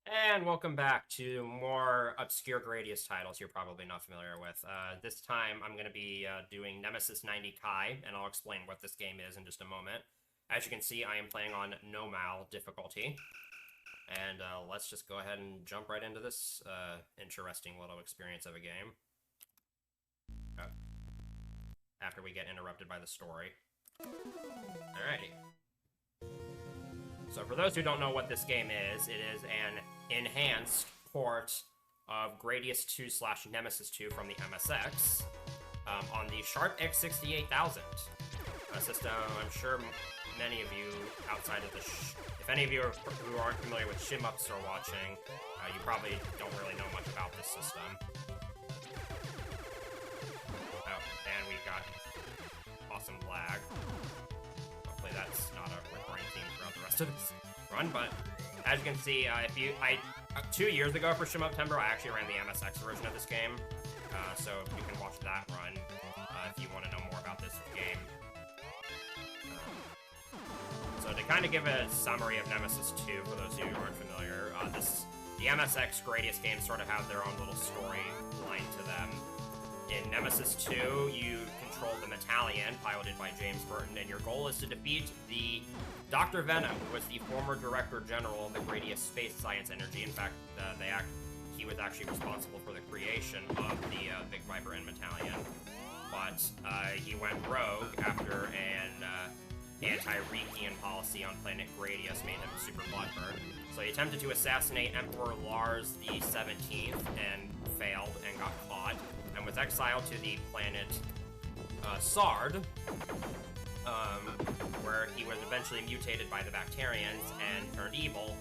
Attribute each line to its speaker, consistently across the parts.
Speaker 1: And welcome back to more obscure Gradius titles you're probably not familiar with. This time I'm going to be doing Nemesis 90 Kai, and I'll explain what this game is in just a moment. As you can see, I am playing on normal difficulty. And let's just go ahead and jump right into this interesting little experience of a game. After we get interrupted by the story. Alrighty. So for those who don't know what this game is, it is an enhanced port of Gradius 2/Nemesis 2 from the MSX on the Sharp X68000 system. I'm sure many of you outside of the if any of you who aren't familiar with Shmups are watching, you probably don't really know much about this system. Oh, and we got awesome lag. Hopefully that's not a recurring theme throughout the rest of this run, but as you can see, 2 years ago for Shmuptember, I actually ran the MSX version of this game, so you can watch that run if you want to know more about this game. So to kind of give a summary of Nemesis 2, for those of you who aren't familiar, the MSX Gradius games sort of have their own little storyline to them. In Nemesis 2, you control the Battalion, piloted by James Burton, and your goal is to defeat the Dr. Venom, who was the former Director General of the Gradius Space Science Energy. In fact, he was actually responsible for the creation of the Big Viper and Battalion. But he went rogue after an anti-Reekian policy on planet Gradius made him SuperViperT. So he attempted to assassinate Emperor Lars the 17th and failed and got caught, and was exiled to the planet Sard, where he was eventually mutated by the Bacterians and turned evil,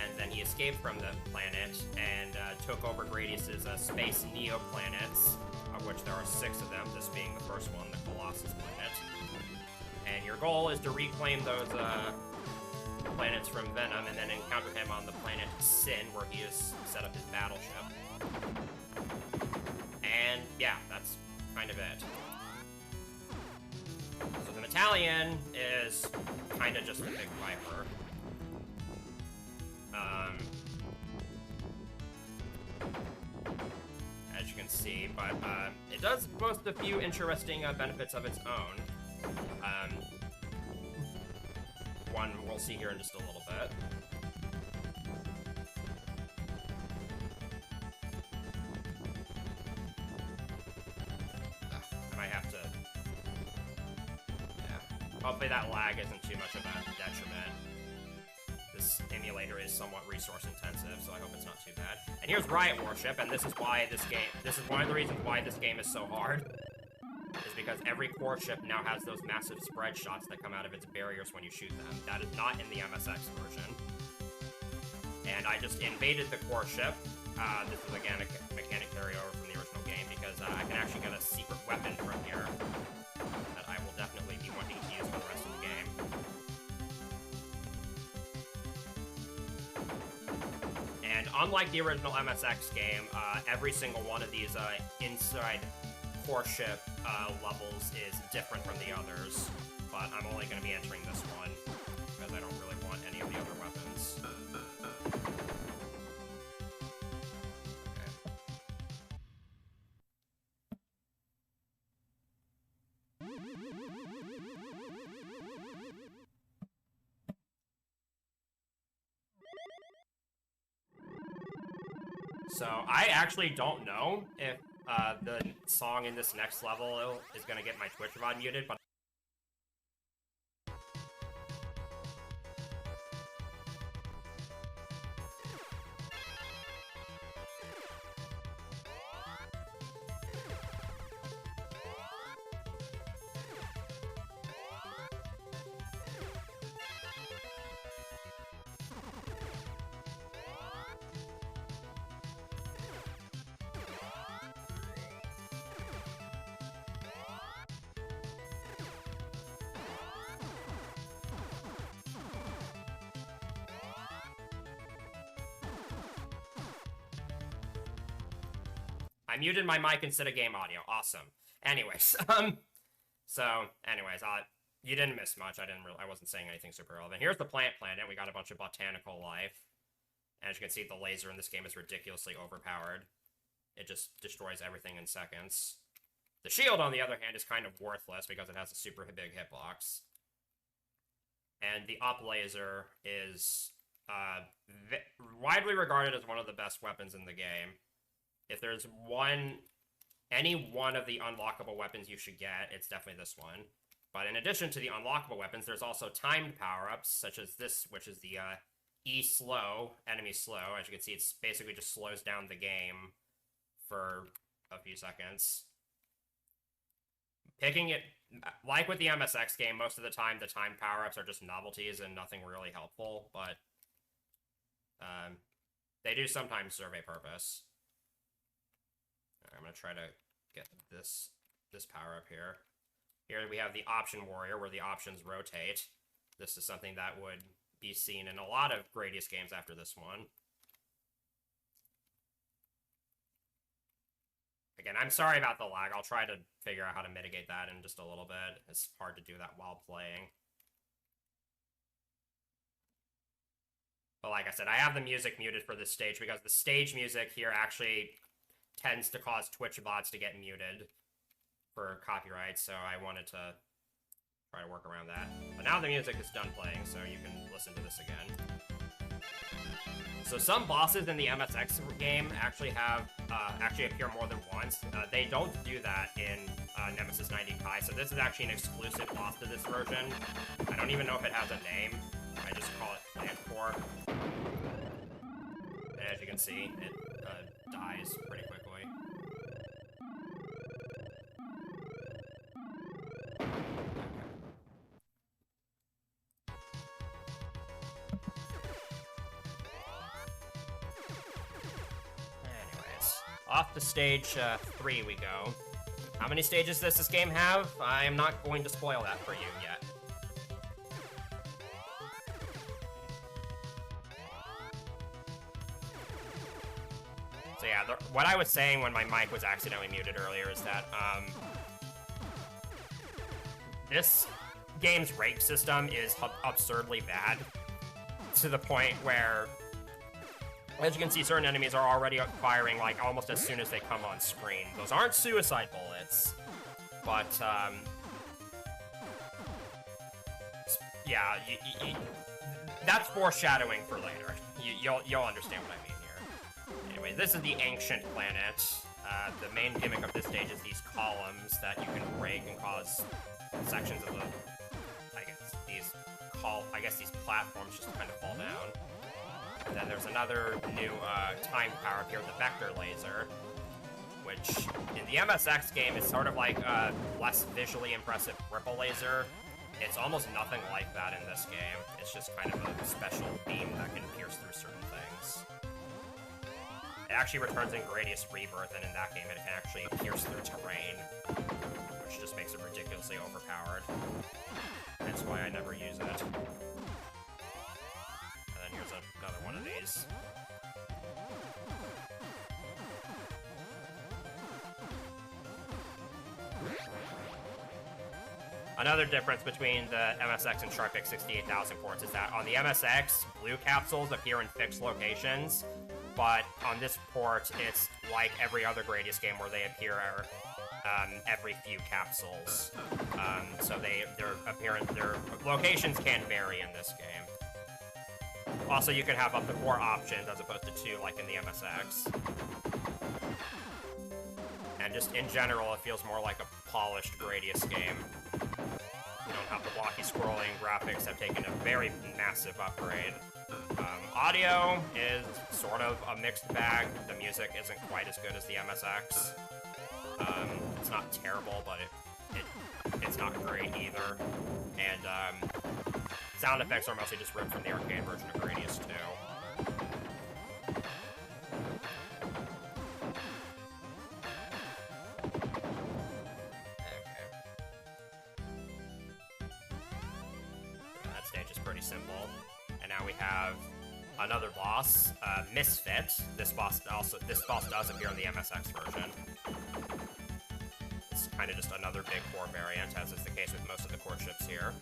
Speaker 1: and then he escaped from the planet and took over Gradius's space neo-planets, of which there are 6 of them, this being the first one, the Colossus planet. And your goal is to reclaim those planets from Venom, and then encounter him on the planet Sin, where he has set up his battleship. And yeah, that's kind of it. So the Battalion is kind of just a big Viper. As you can see, but it does boast a few interesting benefits of its own. One we'll see here in just a little bit. I might have to... Yeah. Hopefully that lag isn't too much of a detriment. This emulator is somewhat resource intensive, so I hope it's not too bad. And here's Riot Warship, and this is one of the reasons why this game is so hard. Is because every core ship now has those massive spread shots that come out of its barriers when you shoot them. That is not in the MSX version. And I just invaded the core ship. This is again a mechanic carryover from the original game, because I can actually get a secret weapon from here that I will definitely be wanting to use for the rest of the game. And unlike the original MSX game, every single one of these inside core ship levels is different from the others, but I'm only going to be entering this one because I don't really want any of the other weapons. So I actually don't know if the song in this next level is going to get my Twitch VOD muted, but I muted my mic instead of game audio. Awesome. Anyways, you didn't miss much. I wasn't saying anything super relevant. Here's the planet. We got a bunch of botanical life. And as you can see, the laser in this game is ridiculously overpowered. It just destroys everything in seconds. The shield, on the other hand, is kind of worthless because it has a super big hitbox. And the up laser is widely regarded as one of the best weapons in the game. If there's any one of the unlockable weapons you should get, it's definitely this one. But in addition to the unlockable weapons, there's also timed power-ups, such as this, which is the E-slow, enemy slow. As you can see, it basically just slows down the game for a few seconds. Picking it, like with the MSX game, most of the time the timed power-ups are just novelties and nothing really helpful, but they do sometimes serve a purpose. I'm going to try to get this power-up here. Here we have the Option Warrior, where the options rotate. This is something that would be seen in a lot of Gradius games after this one. Again, I'm sorry about the lag. I'll try to figure out how to mitigate that in just a little bit. It's hard to do that while playing. But like I said, I have the music muted for this stage because the stage music here actually tends to cause Twitch bots to get muted for copyright, so I wanted to try to work around that. But now the music is done playing, so you can listen to this again. So some bosses in the MSX game actually appear more than once. They don't do that in Nemesis 90 Kai, so this is actually an exclusive boss to this version. I don't even know if it has a name. I just call it Plant Core. And as you can see, it dies pretty quickly. Off to stage 3 we go. How many stages does this game have? I am not going to spoil that for you yet. So yeah, what I was saying when my mic was accidentally muted earlier is that this game's rake system is absurdly bad, to the point where, as you can see, certain enemies are already firing, like, almost as soon as they come on screen. Those aren't suicide bullets, but, yeah, that's foreshadowing for later. You'll understand what I mean here. Anyway, this is the Ancient Planet. The main gimmick of this stage is these columns that you can break and cause sections of the, I guess these platforms just kind of fall down. And then there's another new time power up here, the Vector Laser, which in the MSX game is sort of like a less visually impressive Ripple Laser. It's almost nothing like that in this game. It's just kind of a special beam that can pierce through certain things. It actually returns in Gradius Rebirth, and in that game it can actually pierce through terrain, which just makes it ridiculously overpowered. That's why I never use it. Here's another one of these. Another difference between the MSX and Sharpix 68000 ports is that on the MSX, blue capsules appear in fixed locations, but on this port, it's like every other Gradius game where they appear every few capsules. So their locations can vary in this game. Also, you can have up to 4 options as opposed to 2 like in the MSX. And just in general, it feels more like a polished Gradius game. You don't have the blocky scrolling, graphics have taken a very massive upgrade. Audio is sort of a mixed bag. The music isn't quite as good as the MSX. It's not terrible, but it's not great either. And sound effects are mostly just ripped from the arcade version of Gradius 2. Okay. That stage is pretty simple. And now we have another boss, Misfit. This boss does appear in the MSX version. It's kind of just another big core variant, as is the case with most of the core ships here.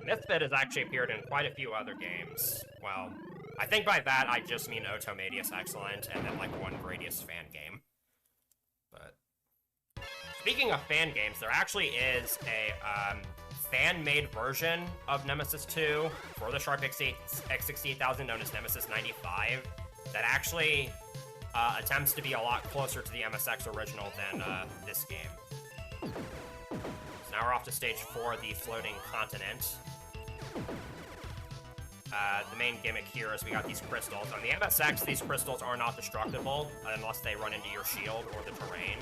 Speaker 1: Misfit has actually appeared in quite a few other games. Well, I think by that I just mean Otomadius Excellent and then like one Gradius fan game. But speaking of fan games, there actually is a fan-made version of Nemesis 2 for the Sharp X68000 known as Nemesis 95 that actually attempts to be a lot closer to the MSX original than this game. So now we're off to stage 4, the Floating Continent. The main gimmick here is we got these crystals. On the MSX, these crystals are not destructible unless they run into your shield or the terrain.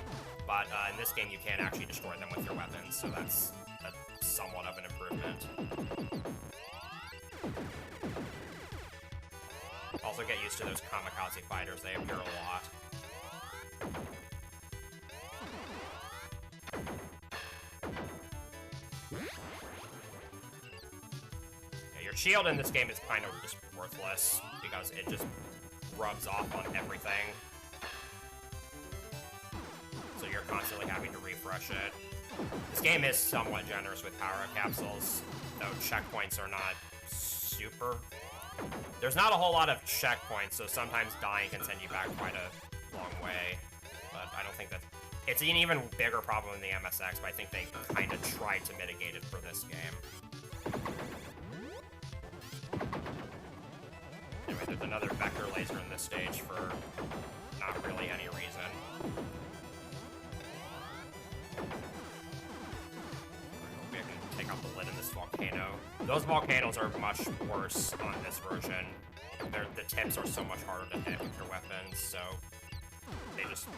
Speaker 1: But in this game, you can actually destroy them with your weapons, so that's somewhat of an improvement. Also get used to those kamikaze fighters, they appear a lot. Your shield in this game is kind of just worthless, because it just rubs off on everything. So you're constantly having to refresh it. This game is somewhat generous with power-up capsules, though checkpoints are not super... There's not a whole lot of checkpoints, so sometimes dying can send you back quite a long way. But I don't think that... It's an even bigger problem in the MSX, but I think they kind of tried to mitigate it for this game. Anyway, there's another vector laser in this stage for not really any reason. Maybe I can take out the lid in this volcano. Those volcanoes are much worse on this version. The tips are so much harder to hit with your weapons, so they just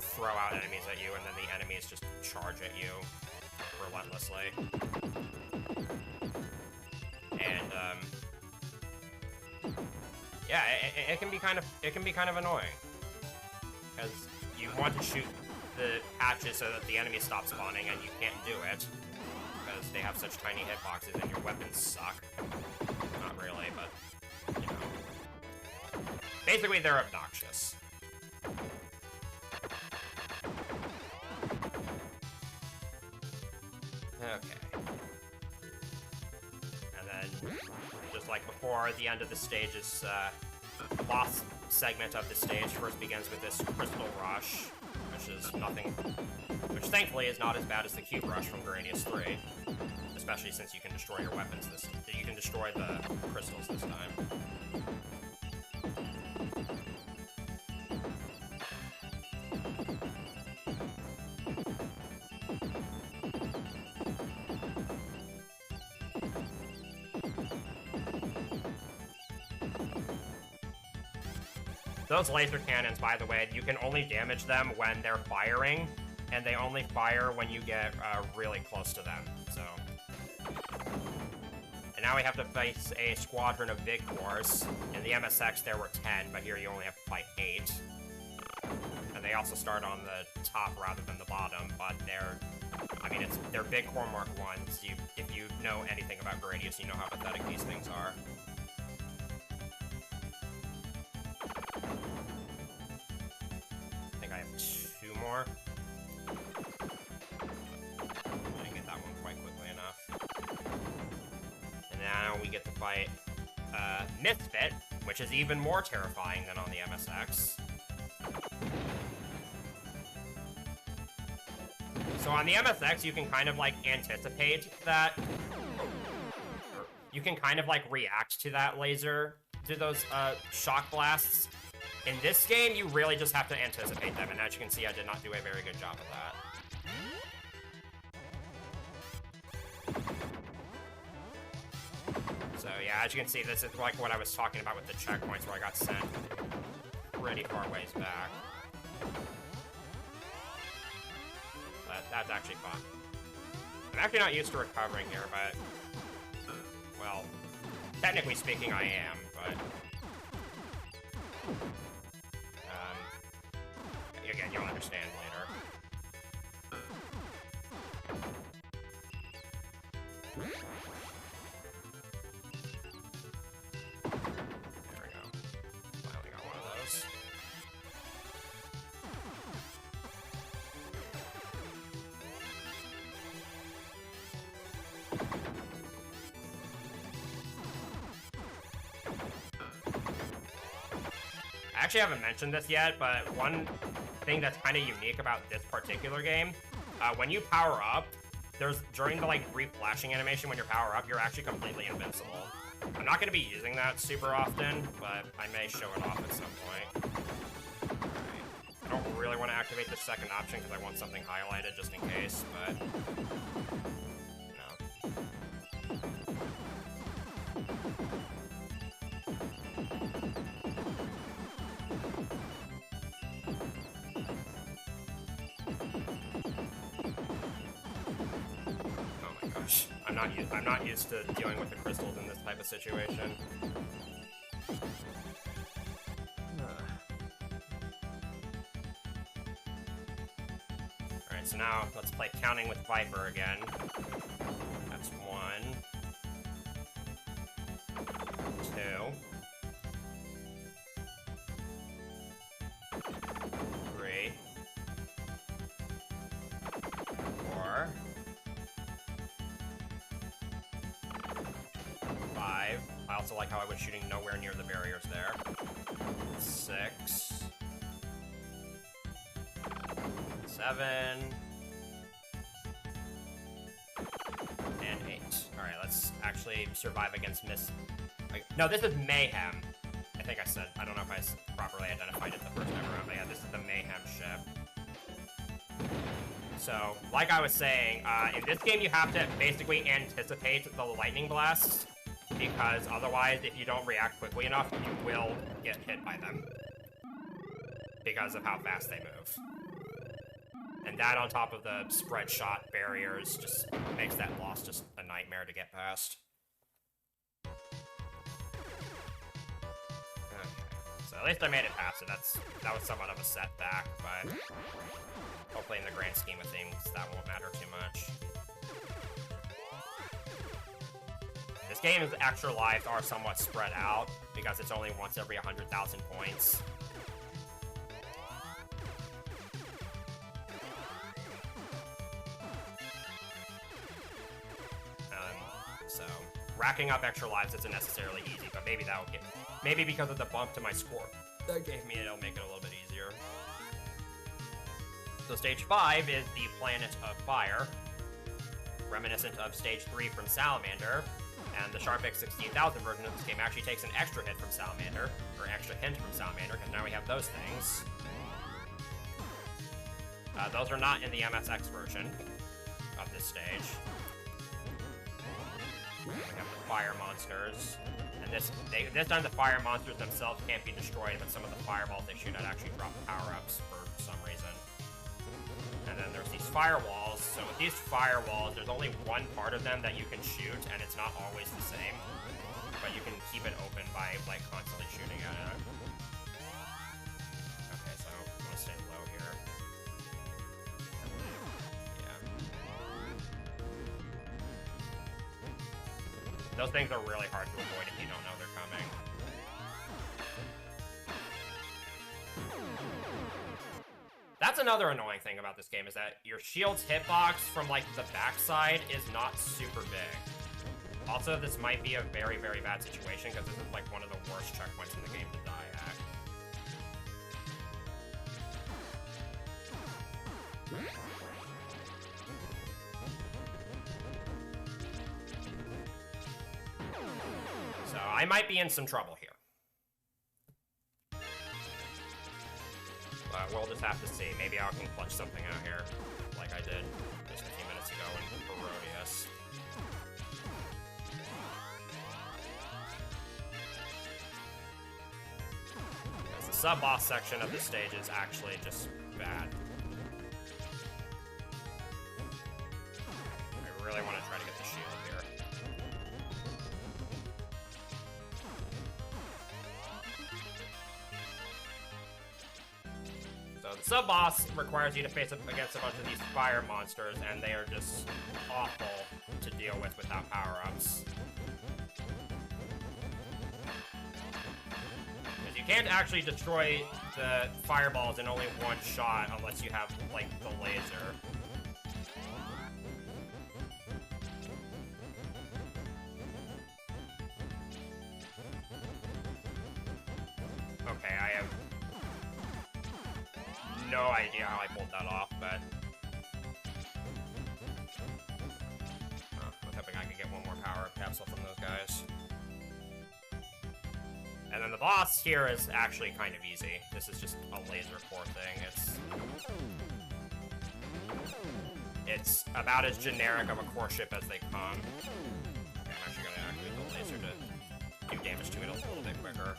Speaker 1: throw out enemies at you, and then the enemies just charge at you relentlessly. And yeah, it can be kind of annoying, because you want to shoot the hatches so that the enemy stops spawning, and you can't do it because they have such tiny hitboxes and your weapons suck. Not really, but you know, basically they're obnoxious. Okay. And then, just like before, the end of the stage is, the boss segment of the stage first begins with this Crystal Rush, which is nothing, which thankfully is not as bad as the Cube Rush from Gradius 3, especially since you can destroy your weapons you can destroy the crystals this time. Those laser cannons, by the way, you can only damage them when they're firing, and they only fire when you get really close to them, so. And now we have to face a squadron of Vigors. In the MSX, there were 10, but here you only have to fight 8. And they also start on the top rather than the bottom, but they're Vigor Mark 1s. If you know anything about Gradius, you know how pathetic these things are. I have 2 more. I didn't get that one quite quickly enough. And now we get to fight Misfit, which is even more terrifying than on the MSX. So on the MSX, you can kind of like anticipate that. You can kind of like react to that laser, to those shock blasts. In this game, you really just have to anticipate them, and as you can see, I did not do a very good job of that. So yeah, as you can see, this is like what I was talking about with the checkpoints where I got sent pretty far ways back. But that's actually fun. I'm actually not used to recovering here, but... well, technically speaking, I am, but... again, you'll understand later. There we go. Finally got one of those. I actually haven't mentioned this yet, but one thing that's kind of unique about this particular game, when you power up, during the like brief flashing animation when you power up, you're actually completely invincible. I'm not going to be using that super often, but I may show it off at some point. Right. I don't really want to activate the second option because I want something highlighted just in case, but no. I'm not used to dealing with the crystals in this type of situation. Alright, so now let's play Counting with Viper again. That's 1, 2, 3, 4, 5. I also like how I was shooting nowhere near the barriers there. 6, 7, and 8. Alright, let's actually survive against No, this is Mayhem. I think I said, I don't know if I properly identified it the first time around, but yeah, this is the Mayhem ship. So, like I was saying, in this game you have to basically anticipate the lightning blasts, because otherwise, if you don't react quickly enough, you will get hit by them. Because of how fast they move. And that on top of the spread shot barriers just makes that boss just a nightmare to get past. Okay, so at least I made it past it. That was somewhat of a setback, but hopefully in the grand scheme of things, that won't matter too much. This game's extra lives are somewhat spread out, because it's only once every 100,000 points. So, racking up extra lives isn't necessarily easy, but maybe that'll maybe because of the bump to my score that gave me, it'll make it a little bit easier. So stage 5 is the Planet of Fire, reminiscent of stage 3 from Salamander, and the Sharpix 16,000 version of this game actually takes an extra hit from Salamander, or an extra hint from Salamander, because now we have those things. Those are not in the MSX version of this stage. We have the fire monsters, and this time the fire monsters themselves can't be destroyed, but some of the fireballs they shoot at actually drop power-ups for some reason. And then there's these firewalls. So with these firewalls, there's only one part of them that you can shoot, and it's not always the same. But you can keep it open by like constantly shooting at it. Okay, so I'm gonna stay low here. Those things are really hard to avoid if you don't know they're coming. That's another annoying thing about this game, is that your shield's hitbox from, like, the backside is not super big. Also, this might be a very, very bad situation, because this is, like, one of the worst checkpoints in the game to die at. So, I might be in some trouble here. We'll just have to see. Maybe I can clutch something out here, like I did just a few minutes ago in Herodias. Because the sub-boss section of this stage is actually just bad. I really want to try to get the shield here. So the sub-boss requires you to face up against a bunch of these fire monsters, and they are just awful to deal with without power-ups. Because you can't actually destroy the fireballs in only one shot unless you have, like, the laser. Okay, I have no idea how I pulled that off, but... I was hoping I could get one more power-up capsule from those guys. And then the boss here is actually kind of easy. This is just a laser core thing. It's about as generic of a core ship as they come. Okay, I'm actually going to activate the laser to do damage to it a little bit quicker.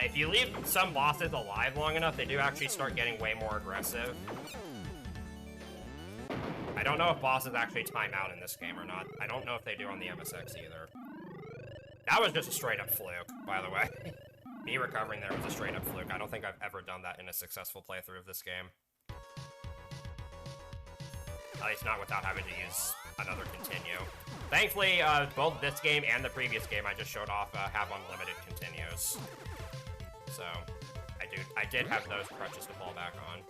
Speaker 1: If you leave some bosses alive long enough, they do actually start getting way more aggressive. I don't know if bosses actually time out in this game or not. I don't know if they do on the MSX either. That was just a straight-up fluke, by the way. Me recovering there was a straight-up fluke. I don't think I've ever done that in a successful playthrough of this game. At least not without having to use another continue. Thankfully, both this game and the previous game I just showed off have unlimited continues. So, I did have those crutches to fall back on.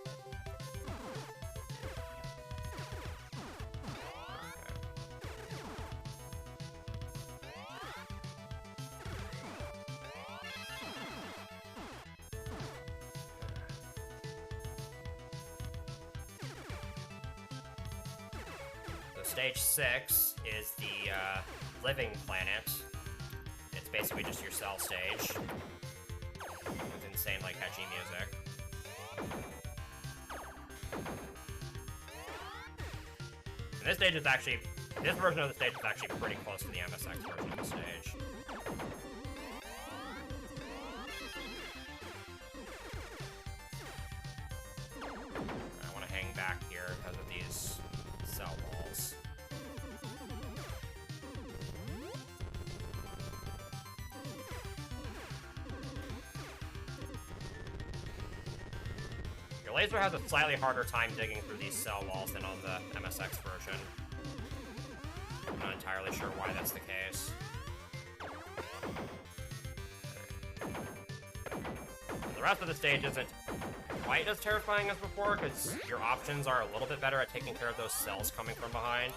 Speaker 1: Stage 6 is the living planet. It's basically just your cell stage with insane, like, catchy music. And this stage is actually, this version of the stage is actually pretty close to the MSX version of the stage. I want to hang back here because of these cell walls. Your laser has a slightly harder time digging through these cell walls than on the MSX version. I'm not entirely sure why that's the case. The rest of the stage isn't quite as terrifying as before, because your options are a little bit better at taking care of those cells coming from behind.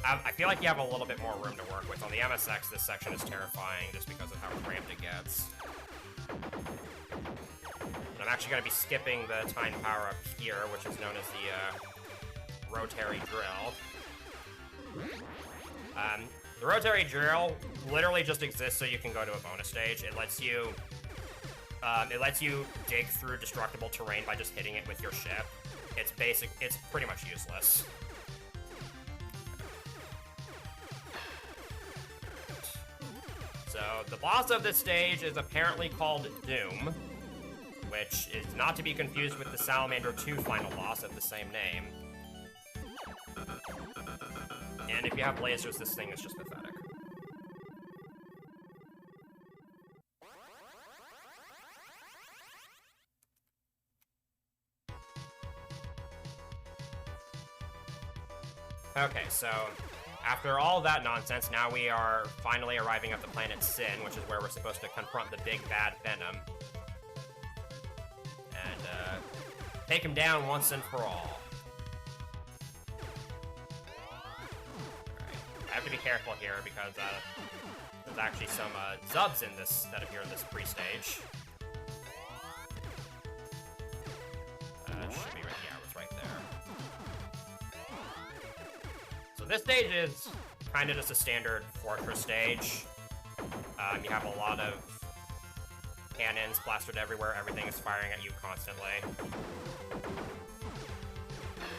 Speaker 1: I feel like you have a little bit more room to work with. On the MSX, this section is terrifying just because of how cramped it gets. And I'm actually going to be skipping the time power-up here, which is known as the rotary drill. The rotary drill literally just exists so you can go to a bonus stage. It lets you dig through destructible terrain by just hitting it with your ship. It's pretty much useless. So, the boss of this stage is apparently called Doom, which is not to be confused with the Salamander 2 final boss of the same name. And if you have lasers, this thing is just pathetic. Okay, so after all that nonsense, now we are finally arriving at the planet Sin, which is where we're supposed to confront the big bad Venom. And, take him down once and for all. Alright, I have to be careful here because, there's actually some, Zubs in this, that appear in this pre-stage. Should be right, yeah, it was right there. So this stage is kind of just a standard fortress stage. You have a lot of cannons plastered everywhere. Everything is firing at you constantly.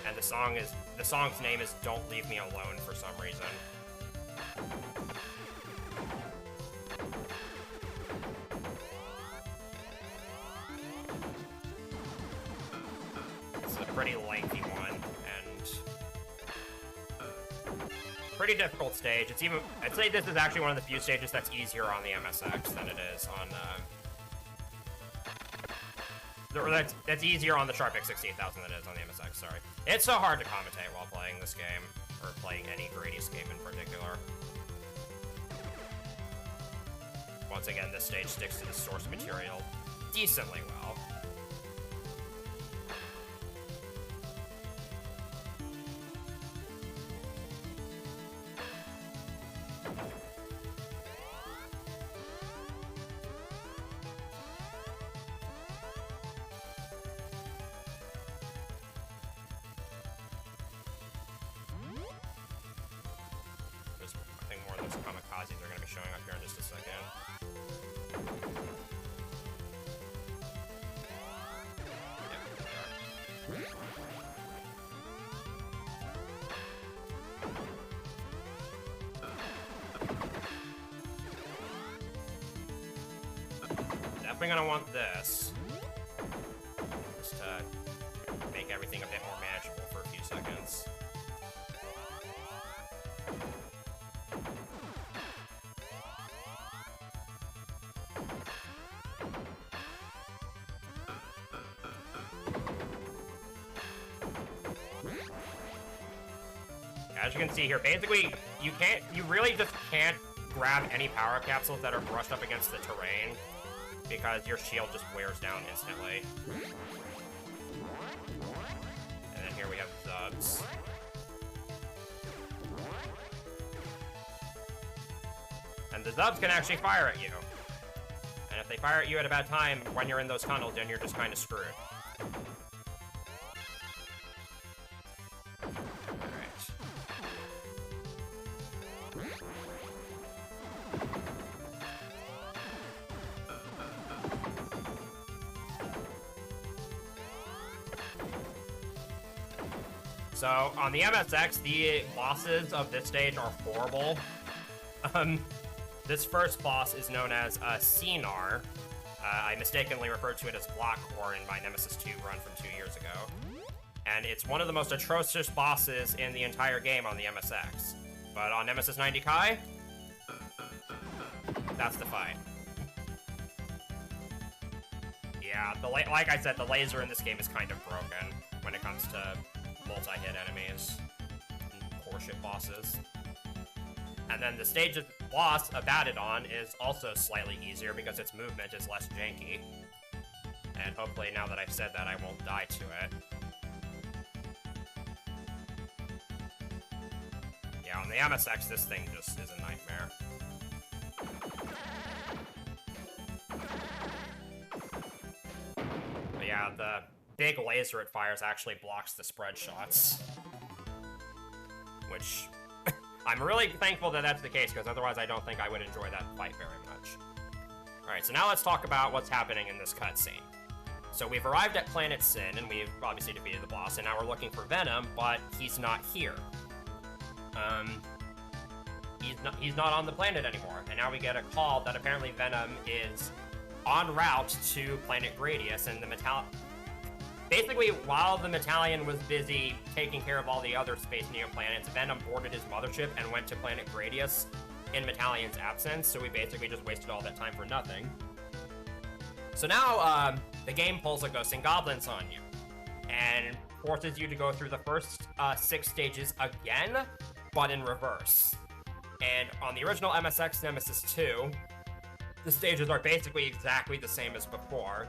Speaker 1: And the song's name is "Don't Leave Me Alone" for some reason. It's a pretty lengthy one, and pretty difficult stage. I'd say this is actually one of the few stages that's easier on the MSX than it is on, that's easier on the Sharp X68000 than it is on the MSX, sorry. It's so hard to commentate while playing this game, or playing any Gradius game in particular. Once again, this stage sticks to the source material decently well. those kamikazes are going to be showing up here in just a second. Definitely gonna want this. Just to make everything a bit more manageable for a few seconds. As you can see here, basically, you really just can't grab any power capsules that are brushed up against the terrain, because your shield just wears down instantly. And then here we have Zubs. And the Zubs can actually fire at you. And if they fire at you at a bad time when you're in those tunnels, then you're just kind of screwed. So, on the MSX, the bosses of this stage are horrible. This first boss is known as Cinar. I mistakenly referred to it as Blockhorn in my Nemesis 2 run from 2 years ago. And it's one of the most atrocious bosses in the entire game on the MSX. But on Nemesis 90 Kai, that's the fight. Yeah, like I said, the laser in this game is kind of broken when it comes to multi-hit enemies and core ship bosses. And then the stage of boss, Abaddon, is also slightly easier because its movement is less janky. And hopefully now that I've said that, I won't die to it. Yeah, on the MSX, this thing just is a nightmare. But yeah, the big laser it fires actually blocks the spread shots. Which, I'm really thankful that that's the case, because otherwise I don't think I would enjoy that fight very much. Alright, so now let's talk about what's happening in this cutscene. So we've arrived at Planet Sin, and we've obviously defeated the boss, and now we're looking for Venom, but he's not here. He's not on the planet anymore, and now we get a call that apparently Venom is en route to Planet Gradius, and the basically, while the Metalion was busy taking care of all the other space neoplanets, Venom boarded his mothership and went to Planet Gradius in Metalion's absence, so we basically just wasted all that time for nothing. So now, the game pulls a Ghosts and Goblins on you, and forces you to go through the first 6 stages again, but in reverse. And on the original MSX Nemesis 2, the stages are basically exactly the same as before.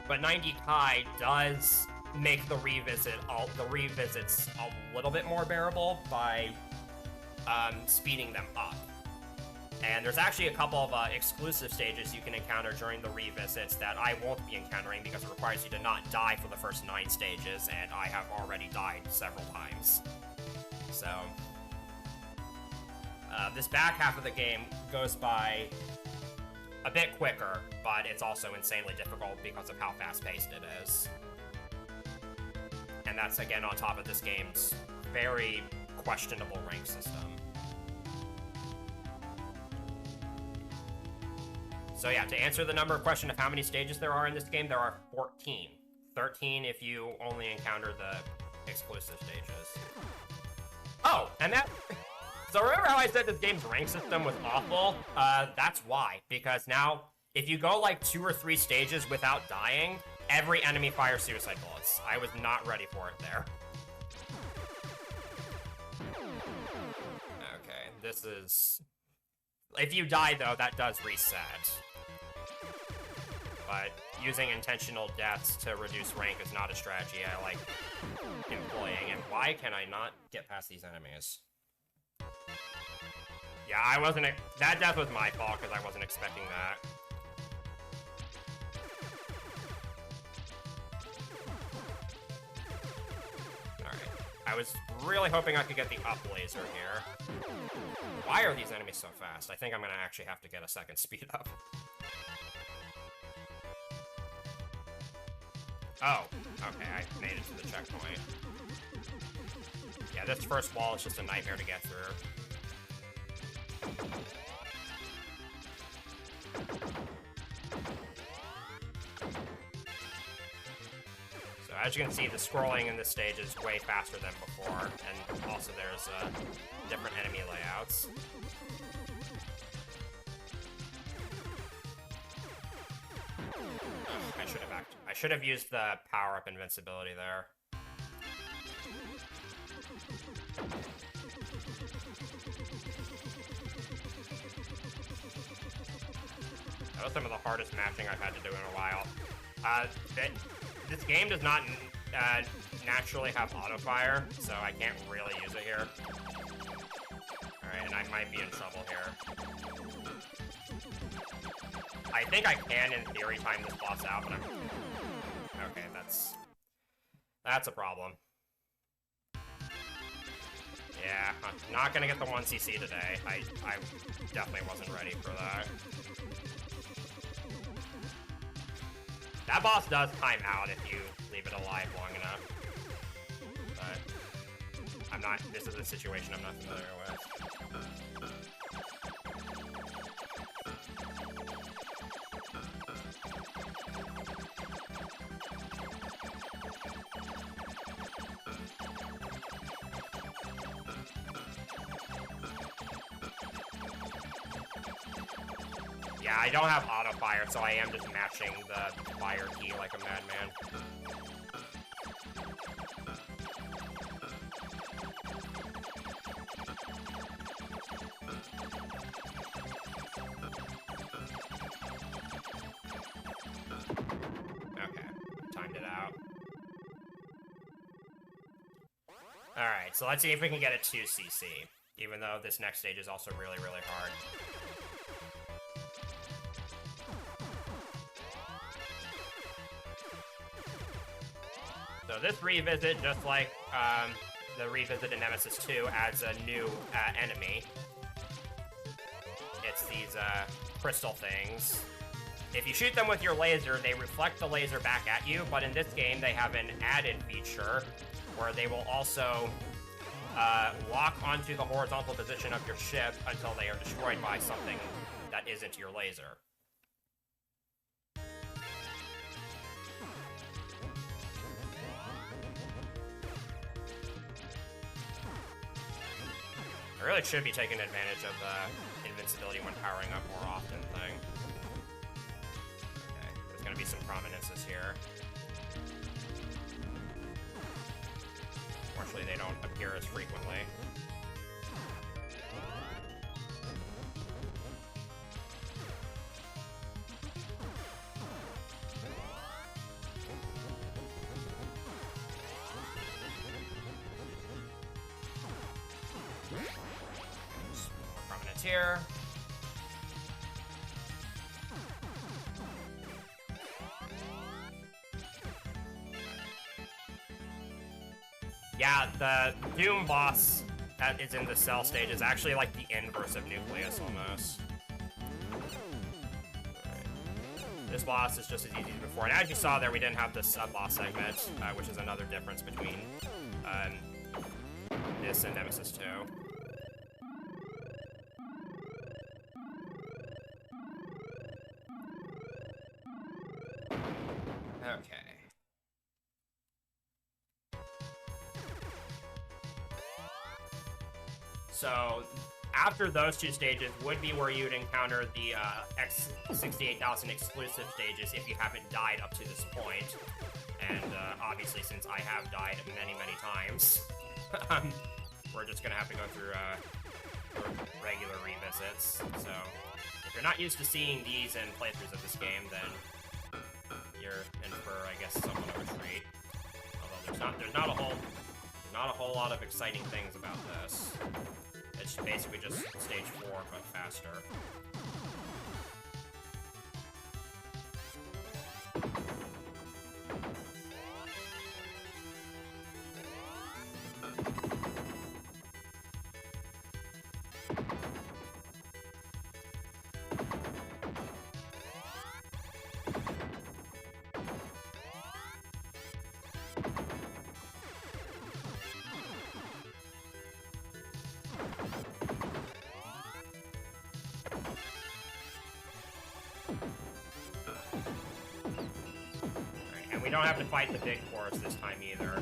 Speaker 1: But 90 Kai does make the revisits a little bit more bearable by speeding them up. And there's actually a couple of exclusive stages you can encounter during the revisits that I won't be encountering because it requires you to not die for the first 9 stages, and I have already died several times. So, this back half of the game goes by a bit quicker, but it's also insanely difficult because of how fast-paced it is. And that's, again, on top of this game's very questionable rank system. So yeah, to answer the number question of how many stages there are in this game, there are 14. 13 if you only encounter the exclusive stages. Oh, and that... So remember how I said this game's rank system was awful? That's why. Because now, if you go like 2 or 3 stages without dying, every enemy fires suicide bullets. I was not ready for it there. Okay, this is... If you die, though, that does reset. But using intentional deaths to reduce rank is not a strategy I like employing. And why can I not get past these enemies? Yeah, I wasn't... That death was my fault, because I wasn't expecting that. Alright. I was really hoping I could get the up laser here. Why are these enemies so fast? I think I'm gonna actually have to get a second speed up. Oh, okay, I made it to the checkpoint. Yeah, this first wall is just a nightmare to get through. So as you can see, the scrolling in this stage is way faster than before, and also there's different enemy layouts. I should have used the power-up invincibility there. That was some of the hardest matching I've had to do in a while. This game does not naturally have auto-fire, so I can't really use it here. Alright, and I might be in trouble here. I think I can, in theory, time this boss out, but I'm... Okay, that's a problem. Yeah, I'm not gonna get the 1cc today. I definitely wasn't ready for that. That boss does time out if you leave it alive long enough. But this is a situation I'm not familiar with. Yeah, I don't have auto fire, so I am just matching the fire key like a madman. Okay, timed it out. Alright, so let's see if we can get a 2cc, even though this next stage is also really, really hard. So this revisit, just like the revisit in Nemesis 2, adds a new enemy. It's these crystal things. If you shoot them with your laser, they reflect the laser back at you, but in this game they have an added feature where they will also lock onto the horizontal position of your ship until they are destroyed by something that isn't your laser. I really should be taking advantage of the invincibility when powering up more often thing. Okay, there's gonna be some prominences here. Fortunately, they don't appear as frequently. Here. Yeah, the Doom boss that is in the cell stage is actually like the inverse of Nucleus almost. This boss is just as easy as before, and as you saw there, we didn't have the sub-boss segment, which is another difference between this and Nemesis 2. Okay. So, after those two stages would be where you'd encounter the X68000 exclusive stages if you haven't died up to this point. And obviously, since I have died many, many times, we're just gonna have to go through regular revisits. So, if you're not used to seeing these in playthroughs of this game, then you're in for, I guess, somewhat of a treat. Although there's not a whole lot of exciting things about this. It's basically just stage 4, but faster. we don't have to fight the big force this time either.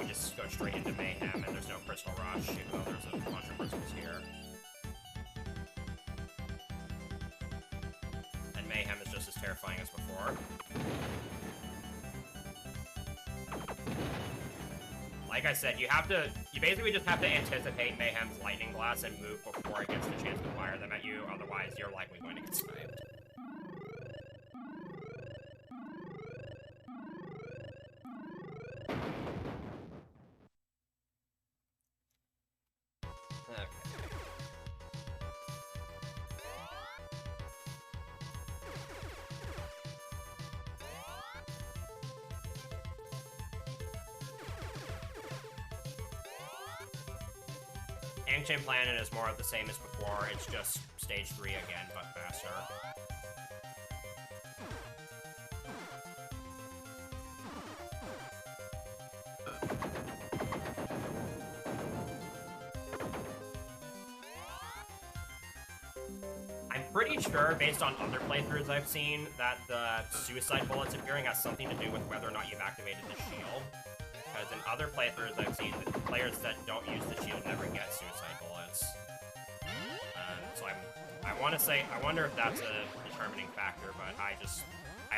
Speaker 1: We just go straight into Mayhem, and there's no Crystal Rush, even though there's a bunch of crystals here. And Mayhem is just as terrifying as before. Like I said, you basically just have to anticipate Mayhem's Lightning Blast and move before it gets the chance to fire them at you, otherwise you're likely going to get sniped. Ancient Planet is more of the same as before, it's just stage 3 again, but faster. I'm pretty sure, based on other playthroughs I've seen, that the suicide bullets appearing has something to do with whether or not you've activated the shield. Because in other playthroughs I've seen, the players that don't use the shield never get suicide bullets. So I wonder if that's a determining factor, but I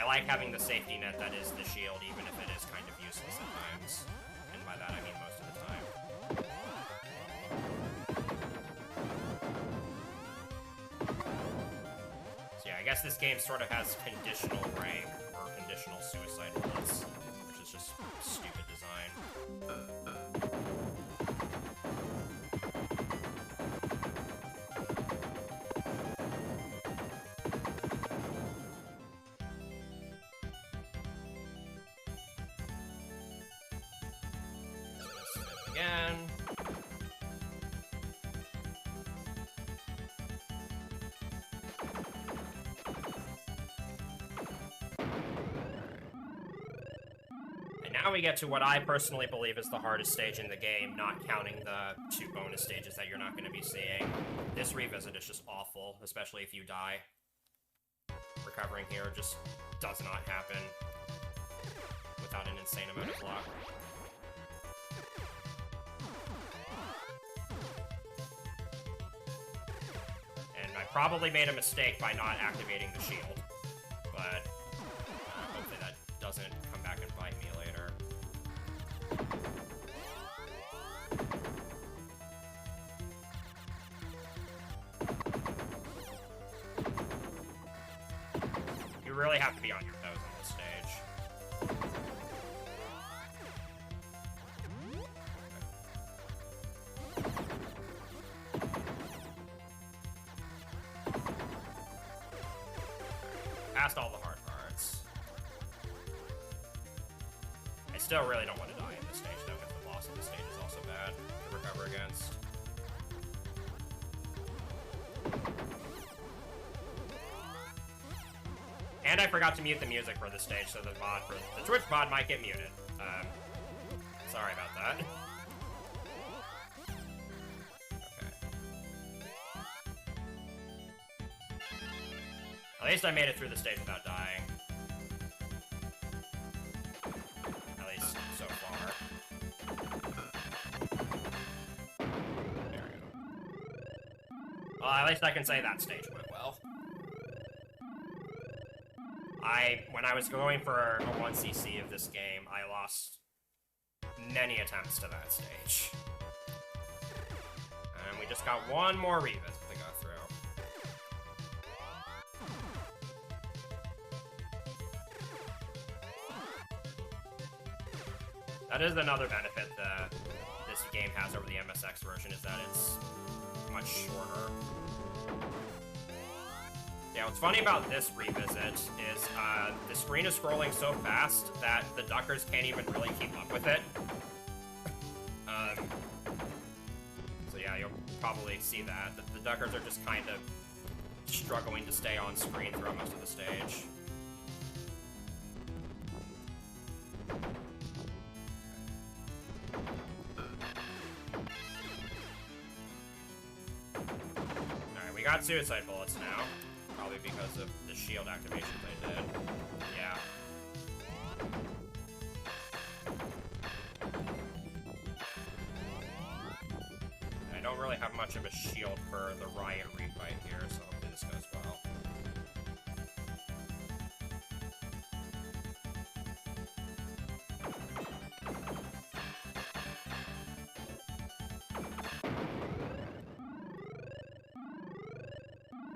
Speaker 1: like having the safety net that is the shield, even if it is kind of useless at times. And by that I mean most of the time. So yeah, I guess this game sort of has conditional rank, or conditional suicide bullets, which is just stupid design. Again. And now we get to what I personally believe is the hardest stage in the game, not counting the 2 bonus stages that you're not going to be seeing. This revisit is just awful, especially if you die. Recovering here just does not happen without an insane amount of luck. I probably made a mistake by not activating the shield, but hopefully that doesn't come back and bite me later. You really have to be on your toes on this stage. Past all the hard parts. I still really don't want to die in this stage, though, because the boss of the stage is also bad to recover against. And I forgot to mute the music for this stage, so the Twitch mod might get muted. Sorry about that. At least I made it through the stage without dying. At least so far. There we go. Well, at least I can say that stage went well. When I was going for a 1cc of this game, I lost many attempts to that stage. And we just got one more revisit to go through. That is another benefit that this game has over the MSX version, is that it's much shorter. Yeah, what's funny about this revisit is the screen is scrolling so fast that the duckers can't even really keep up with it. So yeah, you'll probably see that. The duckers are just kind of struggling to stay on screen throughout most of the stage. We got suicide bullets now, probably because of the shield activations I did. Yeah. don't really have much of a shield for the Riot Refight here, so hopefully this goes well.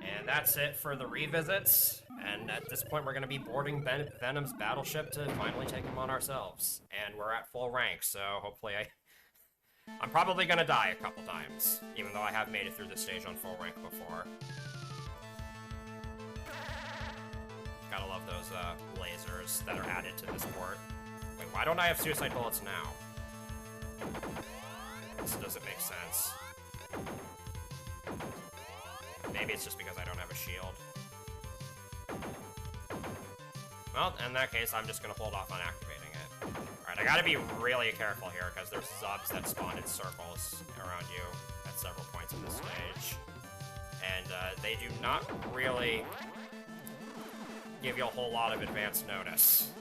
Speaker 1: And that's it for the revisits. And at this point, we're going to be boarding Venom's battleship to finally take him on ourselves. And we're at full rank, so hopefully I'm probably going to die a couple times, even though I have made it through this stage on full rank before. Gotta love those lasers that are added to this port. Wait, why don't I have suicide bullets now? This doesn't make sense. Maybe it's just because I don't have a shield. Well, in that case, I'm just gonna hold off on activating it. Alright, I gotta be really careful here, because there's subs that spawn in circles around you at several points in this stage. And they do not really give you a whole lot of advance notice.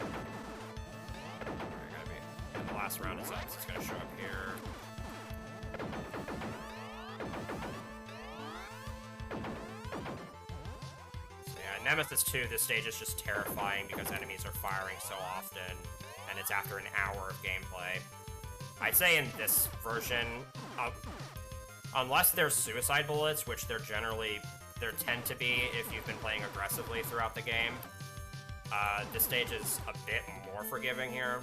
Speaker 1: Alright, gotta be... The last round is up, so it's gonna show up here. Nemesis 2, this stage is just terrifying because enemies are firing so often, and it's after an hour of gameplay. I'd say in this version, unless there's suicide bullets, which there tend to be if you've been playing aggressively throughout the game, this stage is a bit more forgiving here,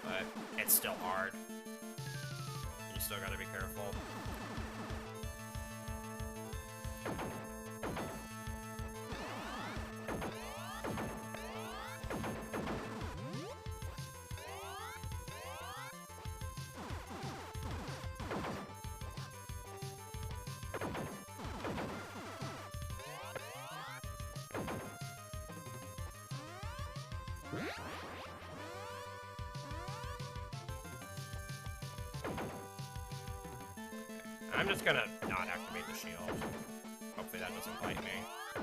Speaker 1: but it's still hard. You still gotta be careful. I'm just gonna not activate the shield. Hopefully that doesn't bite me. I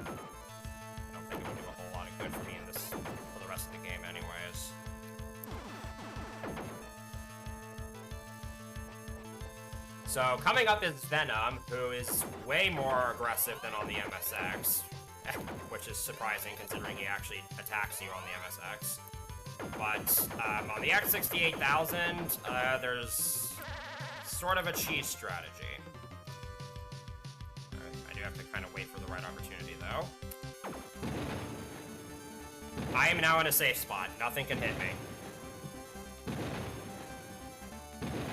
Speaker 1: don't think it would do a whole lot of good for me in this, for the rest of the game anyways. So coming up is Venom, who is way more aggressive than on the MSX, which is surprising considering he actually attacks you on the MSX. But on the X68000, there's sort of a cheese strategy. I do have to kind of wait for the right opportunity, though. I am now in a safe spot. Nothing can hit me.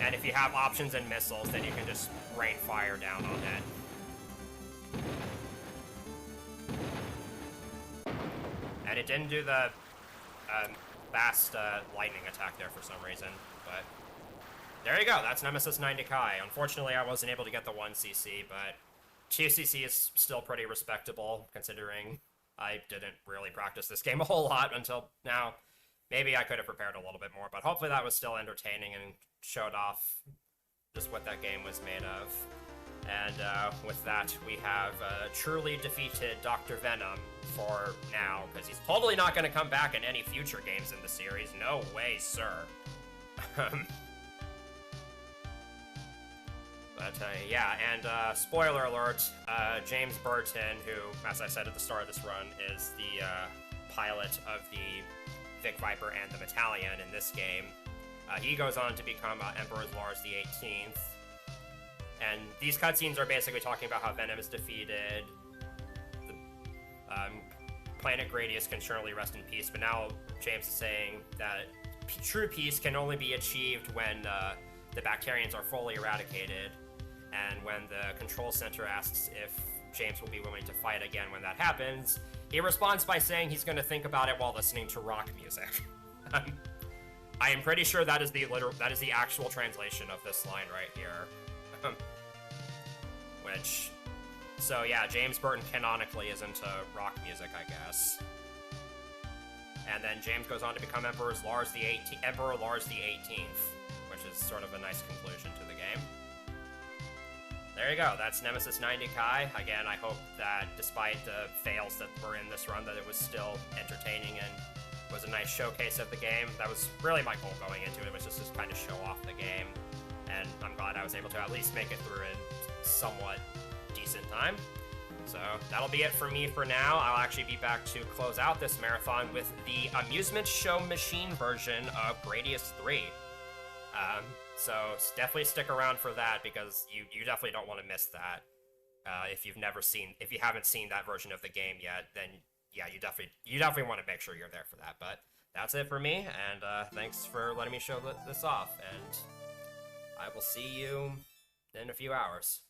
Speaker 1: And if you have options and missiles, then you can just rain fire down on it. And it didn't do the fast lightning attack there for some reason, but there you go. That's Nemesis 9 Kai. Unfortunately, I wasn't able to get the 1cc, but 2cc is still pretty respectable, considering I didn't really practice this game a whole lot until now. Maybe I could have prepared a little bit more, but hopefully that was still entertaining and showed off just what that game was made of. And with that, we have truly defeated Dr. Venom for now, because he's totally not going to come back in any future games in the series. No way, sir. But yeah, and spoiler alert, James Burton, who, as I said at the start of this run, is the pilot of the Vic Viper and the Battalion in this game, he goes on to become Emperor Lars the 18th. And these cutscenes are basically talking about how Venom is defeated, the planet Gradius can surely rest in peace, but now James is saying that true peace can only be achieved when the Bacterians are fully eradicated, and when the Control Center asks if James will be willing to fight again when that happens, he responds by saying he's going to think about it while listening to rock music. I am pretty sure that is the actual translation of this line right here. So yeah, James Burton canonically is into rock music, I guess. And then James goes on to become Emperor Lars the 18th, which is sort of a nice conclusion to the game. There you go, that's Nemesis 9 Kai. Again, I hope that despite the fails that were in this run, that it was still entertaining and was a nice showcase of the game. That was really my goal going into it, was just to kind of show off the game. And I'm glad I was able to at least make it through in somewhat decent time. So that'll be it for me for now. I'll actually be back to close out this marathon with the Amusement Show Machine version of Gradius 3. So definitely stick around for that, because you definitely don't want to miss that. If you haven't seen that version of the game yet, then yeah, you definitely want to make sure you're there for that. But that's it for me, and thanks for letting me show this off, and I will see you in a few hours.